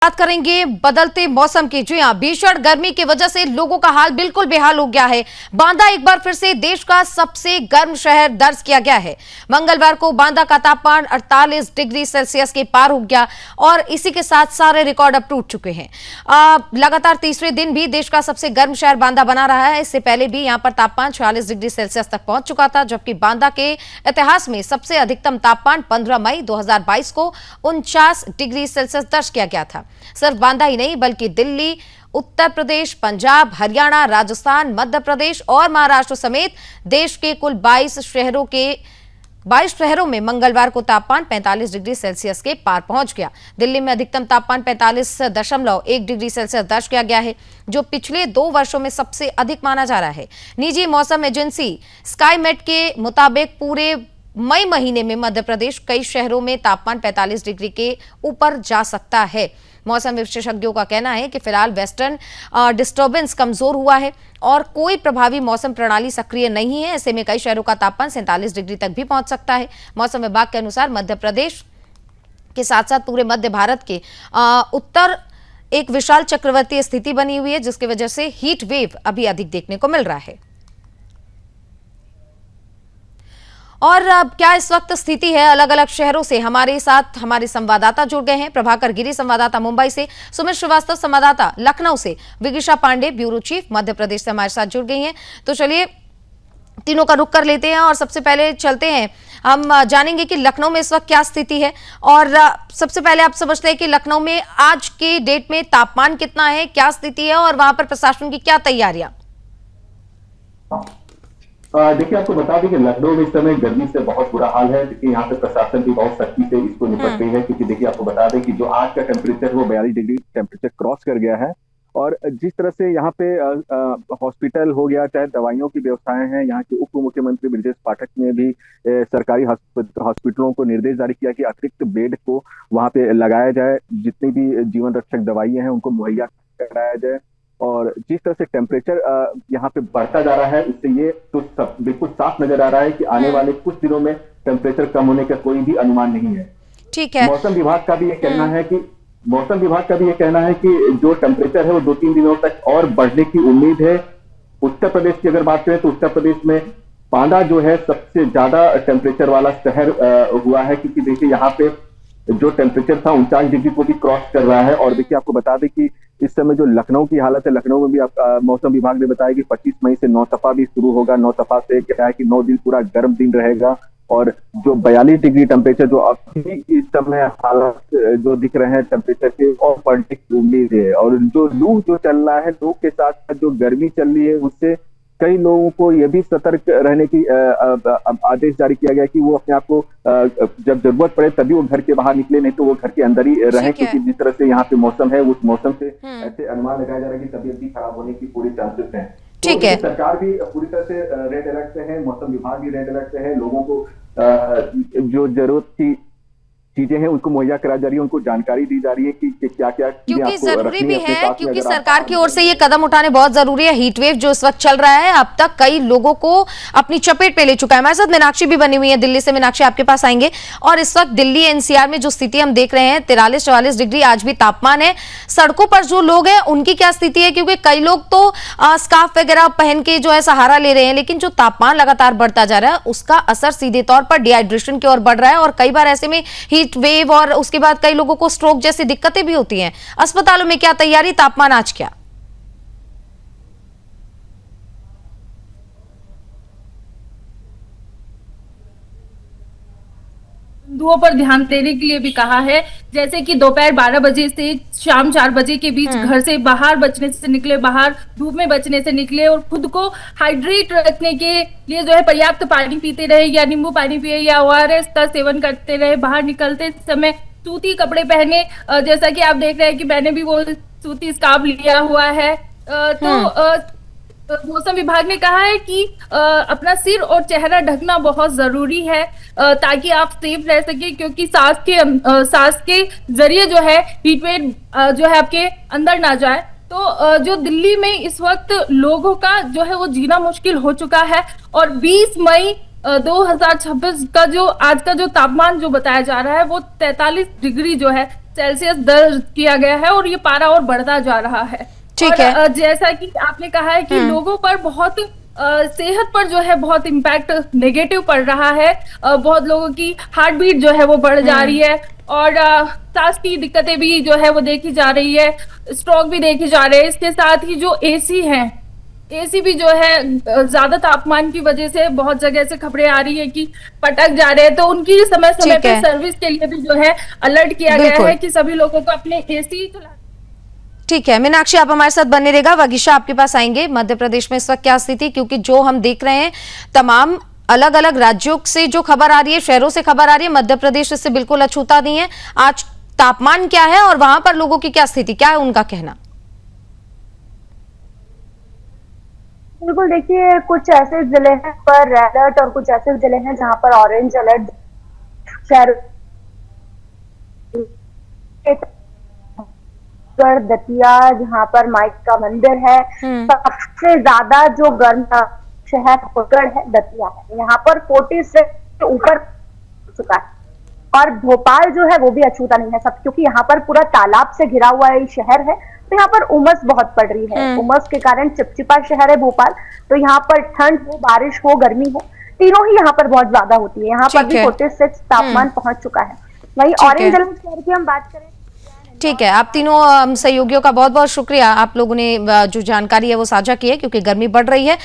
बात करेंगे बदलते मौसम की। जी हां, भीषण गर्मी की वजह से लोगों का हाल बिल्कुल बेहाल हो गया है। बांदा एक बार फिर से देश का सबसे गर्म शहर दर्ज किया गया है। मंगलवार को बांदा का तापमान 48 डिग्री सेल्सियस के पार हो गया और इसी के साथ सारे रिकॉर्ड अब टूट चुके हैं। लगातार तीसरे दिन भी देश का सबसे गर्म शहर बांदा बना रहा है। इससे पहले भी यहां पर तापमान 46 डिग्री सेल्सियस तक पहुंच चुका था, जबकि बांदा के इतिहास में सबसे अधिकतम तापमान 15 मई 2022 को 49 डिग्री सेल्सियस दर्ज किया गया था। सिर्फ बांदा ही नहीं बल्कि दिल्ली, उत्तर प्रदेश, पंजाब, हरियाणा, राजस्थान, मध्य प्रदेश और महाराष्ट्र समेत देश के कुल 22 शहरों में मंगलवार को तापमान 45 डिग्री सेल्सियस के पार पहुंच गया। दिल्ली में अधिकतम तापमान 45.1 डिग्री सेल्सियस दर्ज किया गया है, जो पिछले 2 वर्षों में सबसे अधिक माना जा रहा है। निजी मौसम एजेंसी स्काईमेट के मुताबिक पूरे मई महीने में मध्य प्रदेश कई शहरों में तापमान 45 डिग्री के ऊपर जा सकता है। मौसम विशेषज्ञों का कहना है कि फिलहाल वेस्टर्न डिस्टर्बेंस कमजोर हुआ है और कोई प्रभावी मौसम प्रणाली सक्रिय नहीं है। ऐसे में कई शहरों का तापमान 47 डिग्री तक भी पहुंच सकता है। मौसम विभाग के अनुसार मध्य प्रदेश के साथ साथ पूरे मध्य भारत के उत्तर एक विशाल चक्रवर्ती स्थिति बनी हुई है, जिसकी वजह से हीट वेव अभी अधिक देखने को मिल रहा है। और अब क्या इस वक्त स्थिति है अलग अलग शहरों से, हमारे साथ हमारे संवाददाता जुड़ गए हैं। प्रभाकर गिरी संवाददाता मुंबई से, सुमित श्रीवास्तव संवाददाता लखनऊ से, विदिशा पांडे ब्यूरो चीफ मध्य प्रदेश से हमारे साथ जुड़ गई हैं। तो चलिए तीनों का रुख कर लेते हैं और सबसे पहले चलते हैं, हम जानेंगे कि लखनऊ में इस वक्त क्या स्थिति है। और सबसे पहले आप समझते हैं कि लखनऊ में आज के डेट में तापमान कितना है, क्या स्थिति है और वहां पर प्रशासन की क्या तैयारियां? देखिए, आपको बता दें कि लखनऊ में इस समय गर्मी से बहुत बुरा हाल है। देखिए, यहाँ पे प्रशासन भी बहुत सख्ती से इसको निपट रही है, क्योंकि देखिए आपको बता दें कि जो आज का टेम्परेचर वो 42 डिग्री टेम्परेचर क्रॉस कर गया है। और जिस तरह से यहाँ पे हॉस्पिटल हो गया, चाहे दवाइयों की व्यवस्थाएं हैं, यहाँ के उप मुख्यमंत्री ब्रजेश पाठक ने भी सरकारी हॉस्पिटलों को निर्देश जारी किया कि अतिरिक्त बेड को वहाँ पे लगाया जाए, जितनी भी जीवन रक्षक दवाइयां हैं उनको मुहैया कराया जाए। और जिस तरह से टेम्परेचर यहाँ पे बढ़ता जा रहा है, इससे ये तो सब बिल्कुल साफ नजर आ रहा है कि आने वाले कुछ दिनों में टेम्परेचर कम होने का कोई भी अनुमान नहीं है। ठीक है। मौसम विभाग का भी ये कहना है कि जो टेम्परेचर है वो 2-3 दिनों तक और बढ़ने की उम्मीद है। उत्तर प्रदेश की अगर बात करें तो उत्तर प्रदेश में बांदा जो है सबसे ज्यादा टेम्परेचर वाला शहर हुआ है, क्योंकि देखिए यहाँ पे जो टेम्परेचर था 49 डिग्री को भी क्रॉस कर रहा है। और देखिए आपको बता दें कि इस समय जो लखनऊ की हालत है, लखनऊ में भी मौसम विभाग ने बताया कि 25 मई से नौतपा भी शुरू होगा। नौतपा से क्या है कि 9 दिन पूरा गर्म दिन रहेगा और जो 42 डिग्री टेम्परेचर जो अभी इस समय हालत जो दिख रहे हैं टेम्परेचर के, और बढ़ने की उम्मीद है। और जो लू जो चल रहा है, लू के साथ साथ जो गर्मी चल रही है, उससे कई लोगों को यह भी सतर्क रहने की आदेश जारी किया गया कि वो अपने आप को जब जरूरत पड़े तभी वो घर के बाहर निकले, नहीं तो वो घर के अंदर ही रहे, क्योंकि जिस तरह से यहाँ पे मौसम है उस मौसम से ऐसे अनुमान लगाया जा रहा है कि तबीयत भी खराब होने की पूरी चांसेस हैं। ठीक है। सरकार भी पूरी तरह से रेड अलर्ट से है, मौसम विभाग भी रेड अलर्ट से है। लोगों को जो जरूरत की चीजें हैं उनको मुहैया कराई जा रही है, उनको जानकारी दी जा रही है कि क्या क्या, क्योंकि जरूरी भी है, क्योंकि सरकार की ओर से ये कदम उठाने बहुत जरूरी है। हीट वेव जो इस वक्त चल रहा है अब तक कई लोगों को अपनी चपेट पे ले चुका है। हमारे साथ मीनाक्षी भी बनी हुई है दिल्ली से। मीनाक्षी, आपके पास आएंगे। और इस वक्त दिल्ली एनसीआर में जो स्थिति हम देख रहे हैं, 43-44 डिग्री आज भी तापमान है। सड़कों पर जो लोग हैं उनकी क्या स्थिति है? क्योंकि कई लोग तो स्कार्फ वगैरह पहन के जो है सहारा ले रहे हैं, लेकिन जो तापमान लगातार बढ़ता जा रहा है उसका असर सीधे तौर पर डिहाइड्रेशन की ओर बढ़ रहा है। और कई बार ऐसे में हीट वेव और उसके बाद कई लोगों को स्ट्रोक जैसी दिक्कतें भी होती हैं। अस्पतालों में क्या तैयारी, तापमान आज क्या? बिंदुओं पर ध्यान देने के लिए भी कहा है, जैसे कि दोपहर 12 बजे से शाम 4 बजे के बीच घर से बाहर बचने से निकले, बाहर धूप में बचने से निकले और खुद को हाइड्रेट रखने के लिए जो है पर्याप्त पानी पीते रहे, या नींबू पानी पिए या ORS का सेवन करते रहे। बाहर निकलते समय सूती कपड़े पहने, जैसा कि आप देख रहे हैं कि मैंने भी वो सूती स्कार्फ लिया हुआ है। मौसम विभाग ने कहा है कि अपना सिर और चेहरा ढकना बहुत जरूरी है, ताकि आप सेफ रह सके, क्योंकि सांस के जरिए जो है हीट वेव जो है आपके अंदर ना जाए। तो जो दिल्ली में इस वक्त लोगों का जो है वो जीना मुश्किल हो चुका है। और 20 मई 2026 का जो आज का जो तापमान जो बताया जा रहा है वो 43 डिग्री जो है सेल्सियस दर्ज किया गया है और ये पारा और बढ़ता जा रहा है। ठीक और, है। जैसा कि आपने कहा है कि लोगों पर बहुत सेहत पर जो है बहुत इम्पैक्ट नेगेटिव पड़ रहा है। बहुत लोगों की हार्ट बीट जो है वो बढ़ जा रही है और सांस की दिक्कतें भी जो है वो देखी जा रही है, स्ट्रोक भी देखी जा रहे हैं। इसके साथ ही जो एसी है, एसी भी जो है ज्यादा तापमान की वजह से बहुत जगह से खबरें आ रही है कि पटक जा रहे हैं, तो उनकी समय समय ठीक पे है। सर्विस के लिए भी जो है अलर्ट किया गया बिल्कुल। है कि सभी लोगों को अपने एसी चला। ठीक है मीनाक्षी, आप हमारे साथ बने रहेगा। वगीशा, आपके पास आएंगे। मध्य प्रदेश में इस वक्त क्या स्थिति, क्योंकि जो हम देख रहे हैं तमाम अलग अलग राज्यों से जो खबर आ रही है, शहरों से खबर आ रही है, मध्य प्रदेश इससे बिल्कुल अछूता नहीं है। आज तापमान क्या है और वहां पर लोगों की क्या स्थिति, क्या है उनका कहना? बिल्कुल, देखिए कुछ ऐसे जिले हैं पर रेड अलर्ट और कुछ ऐसे जिले हैं जहां पर ऑरेंज अलर्ट। शहर दतिया, जहां पर माइक का मंदिर है, सबसे ज्यादा जो गर्म शहर होकर है दतिया है। यहाँ पर 46 से ऊपर चुका है और भोपाल जो है वो भी अछूता नहीं है सब, क्योंकि यहाँ पर पूरा तालाब से घिरा हुआ ये शहर है। तो यहाँ पर उमस बहुत पड़ रही है। उमस के कारण चिपचिपा शहर है भोपाल, तो यहाँ पर ठंड हो, बारिश हो, गर्मी हो, तीनों ही यहाँ पर बहुत ज्यादा होती है। यहाँ पर भी 46 तापमान पहुंच चुका है। वही ऑरेंज अलर्ट शहर की हम बात करें। ठीक है, आप तीनों सहयोगियों का बहुत बहुत शुक्रिया। आप लोगों ने जो जानकारी है वो साझा की है, क्योंकि गर्मी बढ़ रही है।